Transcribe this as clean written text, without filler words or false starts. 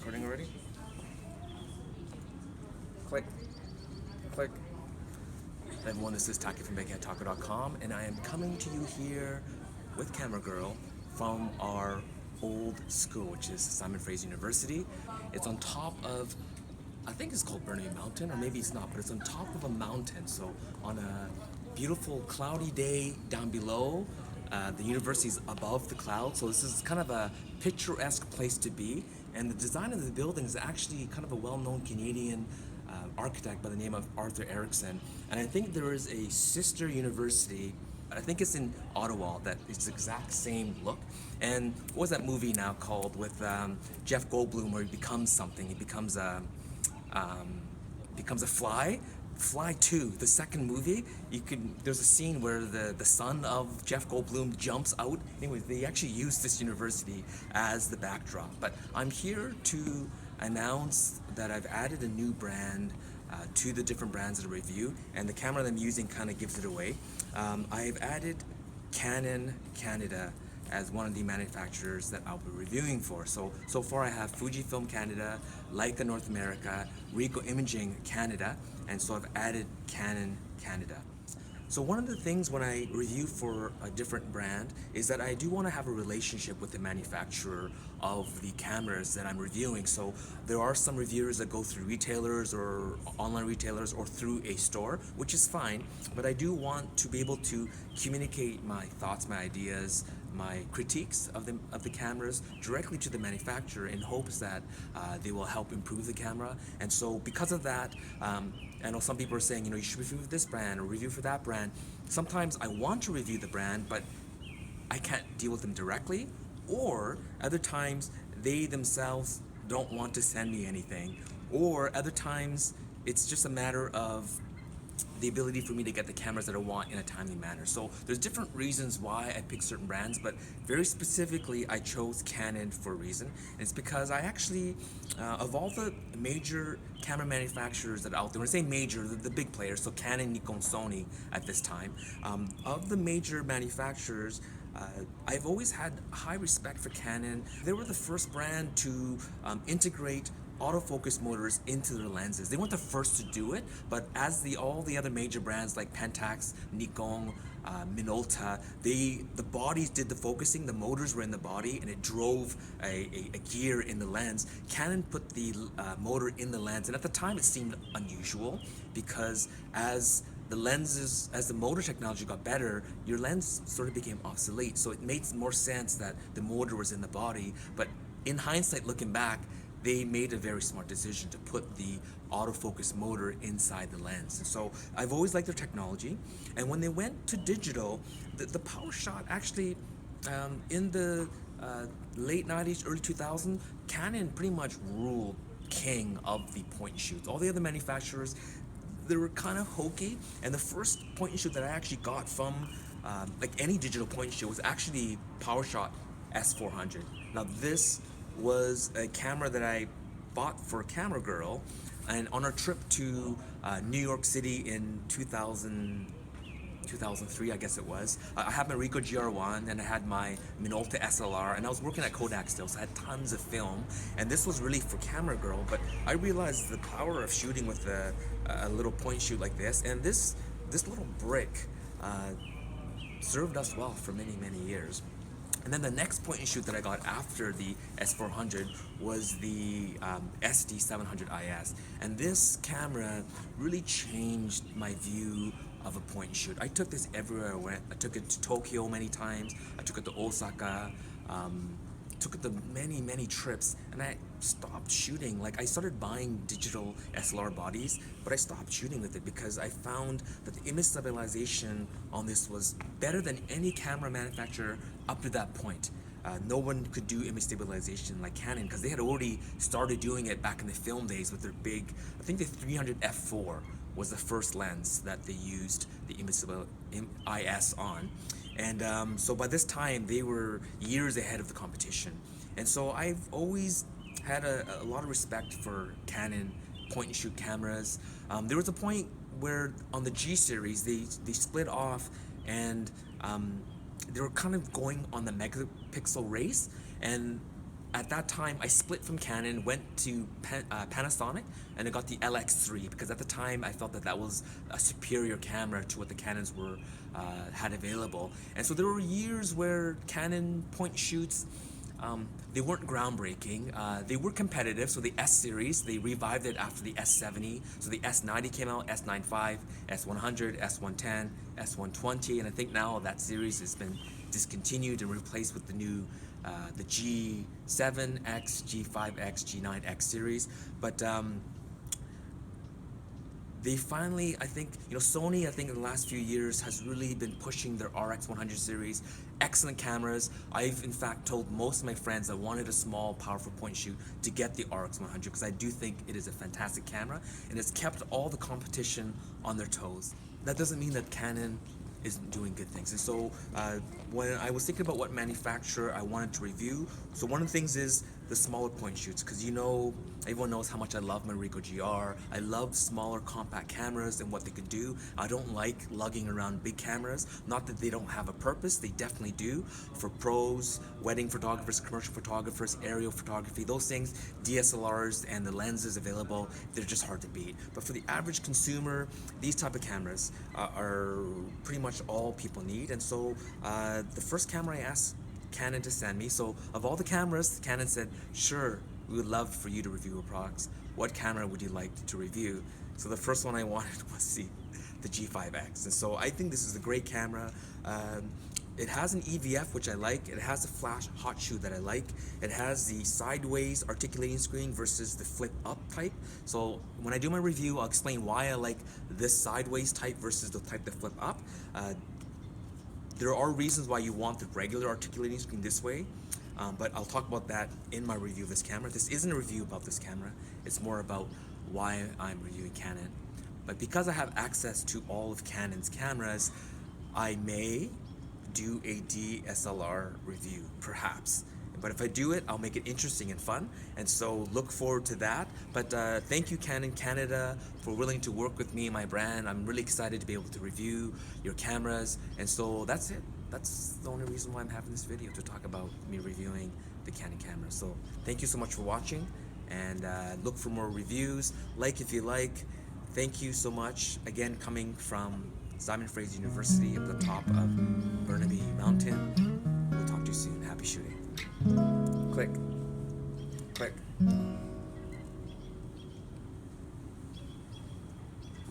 Recording already? Click. Click. Hey everyone, this is Taki from bigheadtaco.com, and I am coming to you here with Camera Girl from our old school, which is Simon Fraser University. It's on top of, I think it's called Burnaby Mountain, or maybe it's not, but it's on top of a mountain. So on a beautiful cloudy day down below, the university is above the clouds, so this is kind of a picturesque place to be. And the design of the building is actually kind of a well-known Canadian architect by the name of Arthur Erickson. And I think there is a sister university, I think it's in Ottawa, that it's the exact same look. And what was that movie now called with Jeff Goldblum, where he becomes something? He becomes a fly. Fly 2, the second movie, there's a scene where the son of Jeff Goldblum jumps out. Anyway, they actually use this university as the backdrop. But I'm here to announce that I've added a new brand to the different brands that I review, and the camera that I'm using kind of gives it away. I've added Canon Canada as one of the manufacturers that I'll be reviewing for. So far I have Fujifilm Canada, Leica North America, Ricoh Imaging Canada, and so I've added Canon Canada. So one of the things when I review for a different brand is that I do want to have a relationship with the manufacturer of the cameras that I'm reviewing. So there are some reviewers that go through retailers or online retailers or through a store, which is fine, but I do want to be able to communicate my thoughts, my ideas, my critiques of the cameras directly to the manufacturer in hopes that they will help improve the camera. And so because of that, I know some people are saying, you should review for this brand or review for that brand. Sometimes I want to review the brand, but I can't deal with them directly, or other times they themselves don't want to send me anything, or other times it's just a matter of the ability for me to get the cameras that I want in a timely manner. So there's different reasons why I pick certain brands, but very specifically I chose Canon for a reason. And it's because I actually, of all the major camera manufacturers that are out there, when I say major, the big players, so Canon, Nikon, Sony at this time, of the major manufacturers, I've always had high respect for Canon. They were the first brand to integrate autofocus motors into their lenses. They weren't the first to do it, but as all the other major brands like Pentax, Nikon, Minolta, the bodies did the focusing, the motors were in the body, and it drove a gear in the lens. Canon put the motor in the lens, and at the time it seemed unusual because as the motor technology got better, your lens sort of became obsolete. So it made more sense that the motor was in the body. But in hindsight, looking back, they made a very smart decision to put the autofocus motor inside the lens. And so I've always liked their technology. And when they went to digital, the power shot actually, in the late 90s, early 2000s, Canon pretty much ruled king of the point and shoots. All the other manufacturers, they were kind of hokey. And the first point and shoot that I actually got from like any digital point and shoot was actually PowerShot S400. Now this was a camera that I bought for Camera Girl, and on our trip to New York City in 2003, I guess it was, I had my Ricoh GR1 and I had my Minolta SLR, and I was working at Kodak still, so I had tons of film, and this was really for Camera Girl. But I realized the power of shooting with a little point shoot like this, and this little brick served us well for many years. And then the next point and shoot that I got after the S400 was the SD700IS. And this camera really changed my view of a point and shoot. I took this everywhere I went. I took it to Tokyo many times. I took it to Osaka. Took it to many trips, and I stopped shooting. Like, I started buying digital SLR bodies, but I stopped shooting with it because I found that the image stabilization on this was better than any camera manufacturer up to that point. No one could do image stabilization like Canon because they had already started doing it back in the film days with their big, I think the 300 f4 was the first lens that they used the image IS on. And so by this time, they were years ahead of the competition. And so I've always had a lot of respect for Canon point and shoot cameras. There was a point where on the G series, they split off, and they were kind of going on the megapixel race. And at that time, I split from Canon, went to Panasonic, and I got the LX3 because at the time I felt that that was a superior camera to what the Canons were had available. And so there were years where Canon point shoots, they weren't groundbreaking. They were competitive. So the S series, they revived it after the S70. So the S90 came out, S95, S100, S110, S120, and I think now that series has been discontinued and replaced with the new the G7X, G5X, G9X series. But they finally, I think, Sony, I think in the last few years has really been pushing their RX100 series. Excellent cameras. I've in fact told most of my friends I wanted a small, powerful point shoot to get the RX100 because I do think it is a fantastic camera and it's kept all the competition on their toes. That doesn't mean that Canon isn't doing good things. And so when I was thinking about what manufacturer I wanted to review, so one of the things is the smaller point shoots, because everyone knows how much I love my Ricoh GR. I love smaller compact cameras and what they can do. I don't like lugging around big cameras. Not that they don't have a purpose, they definitely do. For pros, wedding photographers, commercial photographers, aerial photography, those things, DSLRs and the lenses available, they're just hard to beat. But for the average consumer, these type of cameras are pretty much all people need. And so the first camera I asked Canon to send me, so of all the cameras, Canon said, sure, we would love for you to review our products. What camera would you like to review? So the first one I wanted was the G5X. And so I think this is a great camera. It has an EVF, which I like. It has a flash hot shoe that I like. It has the sideways articulating screen versus the flip up type. So when I do my review, I'll explain why I like this sideways type versus the type that flip up. There are reasons why you want the regular articulating screen this way, but I'll talk about that in my review of this camera. This isn't a review about this camera. It's more about why I'm reviewing Canon. But because I have access to all of Canon's cameras, I may do a DSLR review, perhaps. But if I do it, I'll make it interesting and fun, and so look forward to that. But thank you, Canon Canada, for willing to work with me and my brand. I'm really excited to be able to review your cameras, and so that's it. That's the only reason why I'm having this video, to talk about me reviewing the Canon camera. So thank you so much for watching, and look for more reviews. Like if you like. Thank you so much. Again, coming from Simon Fraser University at the top of Burnaby Mountain. We'll talk to you soon. Happy shooting. Click. Click.